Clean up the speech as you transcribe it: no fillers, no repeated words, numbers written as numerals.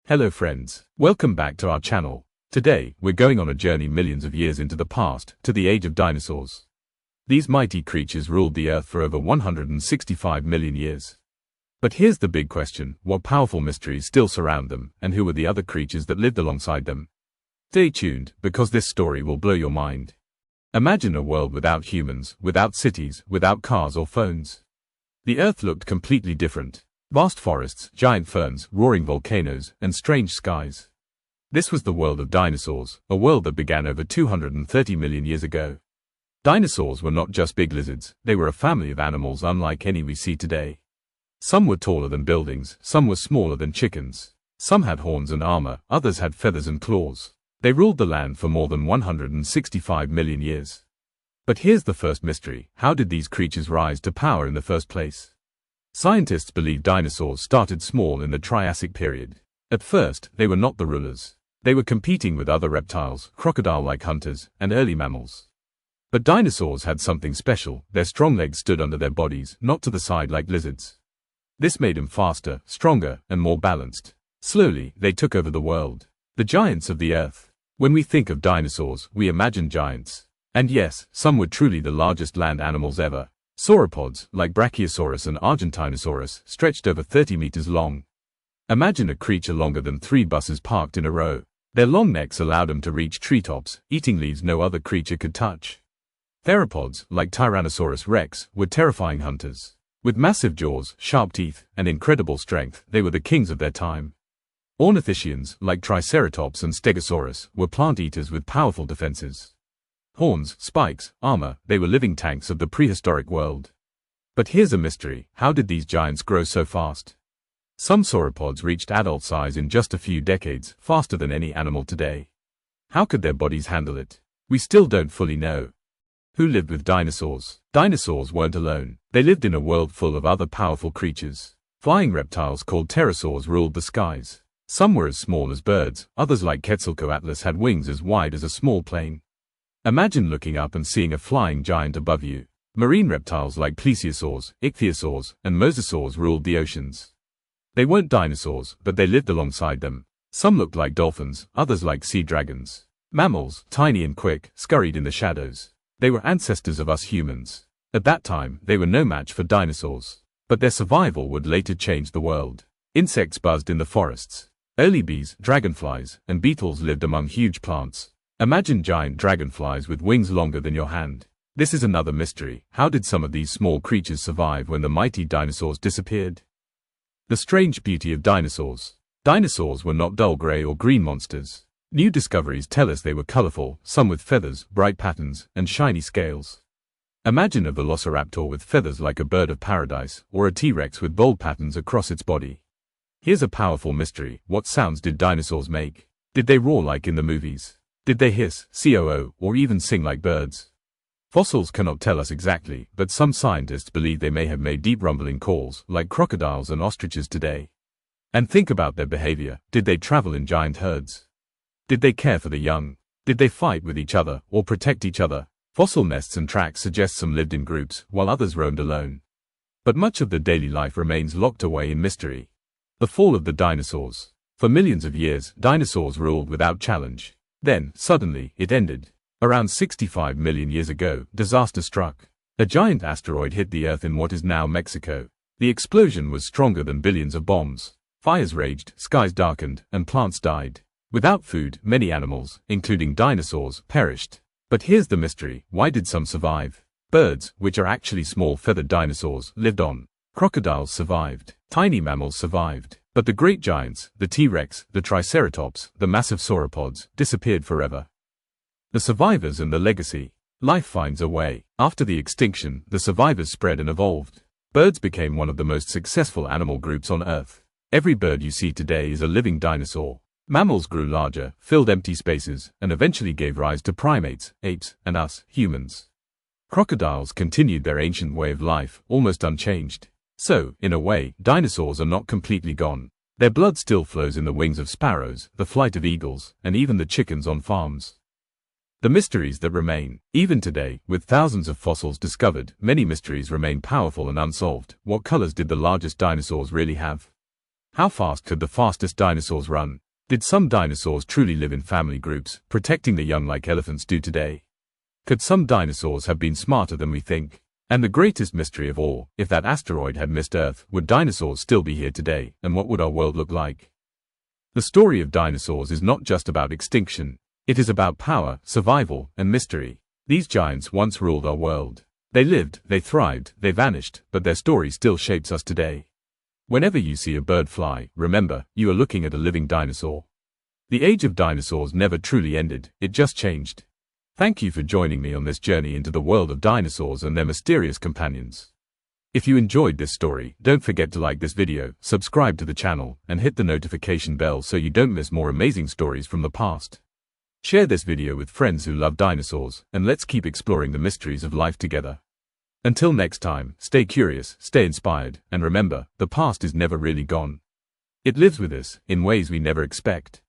Hello friends, welcome back to our channel. Today, we're going on a journey millions of years into the past, to the age of dinosaurs. These mighty creatures ruled the Earth for over 165 million years. But here's the big question: what powerful mysteries still surround them, and who were the other creatures that lived alongside them? Stay tuned, because this story will blow your mind. Imagine a world without humans, without cities, without cars or phones. The Earth looked completely different. Vast forests, giant ferns, roaring volcanoes, and strange skies. This was the world of dinosaurs, a world that began over 230 million years ago. Dinosaurs were not just big lizards, they were a family of animals unlike any we see today. Some were taller than buildings, some were smaller than chickens. Some had horns and armor, others had feathers and claws. They ruled the land for more than 165 million years. But here's the first mystery: how did these creatures rise to power in the first place? Scientists believe dinosaurs started small in the Triassic period. At first, they were not the rulers. They were competing with other reptiles, crocodile-like hunters, and early mammals. But dinosaurs had something special: their strong legs stood under their bodies, not to the side like lizards. This made them faster, stronger, and more balanced. Slowly, they took over the world. The giants of the Earth. When we think of dinosaurs, we imagine giants. And yes, some were truly the largest land animals ever. Sauropods, like Brachiosaurus and Argentinosaurus, stretched over 30 meters long. Imagine a creature longer than 3 buses parked in a row. Their long necks allowed them to reach treetops, eating leaves no other creature could touch. Theropods, like Tyrannosaurus rex, were terrifying hunters. With massive jaws, sharp teeth, and incredible strength, they were the kings of their time. Ornithischians, like Triceratops and Stegosaurus, were plant eaters with powerful defenses. Horns, spikes, armor, they were living tanks of the prehistoric world. But here's a mystery: how did these giants grow so fast? Some sauropods reached adult size in just a few decades, faster than any animal today. How could their bodies handle it? We still don't fully know. Who lived with dinosaurs? Dinosaurs weren't alone. They lived in a world full of other powerful creatures. Flying reptiles called pterosaurs ruled the skies. Some were as small as birds, others like Quetzalcoatlus had wings as wide as a small plane. Imagine looking up and seeing a flying giant above you. Marine reptiles like plesiosaurs, ichthyosaurs, and mosasaurs ruled the oceans. They weren't dinosaurs, but they lived alongside them. Some looked like dolphins, others like sea dragons. Mammals, tiny and quick, scurried in the shadows. They were ancestors of us humans. At that time, they were no match for dinosaurs. But their survival would later change the world. Insects buzzed in the forests. Early bees, dragonflies, and beetles lived among huge plants. Imagine giant dragonflies with wings longer than your hand. This is another mystery: how did some of these small creatures survive when the mighty dinosaurs disappeared? The strange beauty of dinosaurs. Dinosaurs were not dull gray or green monsters. New discoveries tell us they were colorful, some with feathers, bright patterns, and shiny scales. Imagine a velociraptor with feathers like a bird of paradise, or a T-Rex with bold patterns across its body. Here's a powerful mystery: what sounds did dinosaurs make? Did they roar like in the movies? Did they hiss, coo, or even sing like birds? Fossils cannot tell us exactly, but some scientists believe they may have made deep rumbling calls, like crocodiles and ostriches today. And think about their behavior: did they travel in giant herds? Did they care for the young? Did they fight with each other, or protect each other? Fossil nests and tracks suggest some lived in groups, while others roamed alone. But much of the daily life remains locked away in mystery. The fall of the dinosaurs. For millions of years, dinosaurs ruled without challenge. Then, suddenly, it ended. Around 65 million years ago, disaster struck. A giant asteroid hit the Earth in what is now Mexico. The explosion was stronger than billions of bombs. Fires raged, skies darkened, and plants died. Without food, many animals, including dinosaurs, perished. But here's the mystery: why did some survive? Birds, which are actually small feathered dinosaurs, lived on. Crocodiles survived. Tiny mammals survived. But the great giants, the T-Rex, the Triceratops, the massive sauropods, disappeared forever. The survivors and the legacy. Life finds a way. After the extinction, the survivors spread and evolved. Birds became one of the most successful animal groups on Earth. Every bird you see today is a living dinosaur. Mammals grew larger, filled empty spaces, and eventually gave rise to primates, apes, and us, humans. Crocodiles continued their ancient way of life, almost unchanged. So, in a way, dinosaurs are not completely gone. Their blood still flows in the wings of sparrows, the flight of eagles, and even the chickens on farms. The mysteries that remain. Even today, with thousands of fossils discovered, many mysteries remain powerful and unsolved. What colors did the largest dinosaurs really have? How fast could the fastest dinosaurs run? Did some dinosaurs truly live in family groups, protecting the young like elephants do today? Could some dinosaurs have been smarter than we think? And the greatest mystery of all, if that asteroid had missed Earth, would dinosaurs still be here today, and what would our world look like? The story of dinosaurs is not just about extinction. It is about power, survival, and mystery. These giants once ruled our world. They lived, they thrived, they vanished, but their story still shapes us today. Whenever you see a bird fly, remember, you are looking at a living dinosaur. The age of dinosaurs never truly ended, it just changed. Thank you for joining me on this journey into the world of dinosaurs and their mysterious companions. If you enjoyed this story, don't forget to like this video, subscribe to the channel, and hit the notification bell so you don't miss more amazing stories from the past. Share this video with friends who love dinosaurs, and let's keep exploring the mysteries of life together. Until next time, stay curious, stay inspired, and remember, the past is never really gone. It lives with us, in ways we never expect.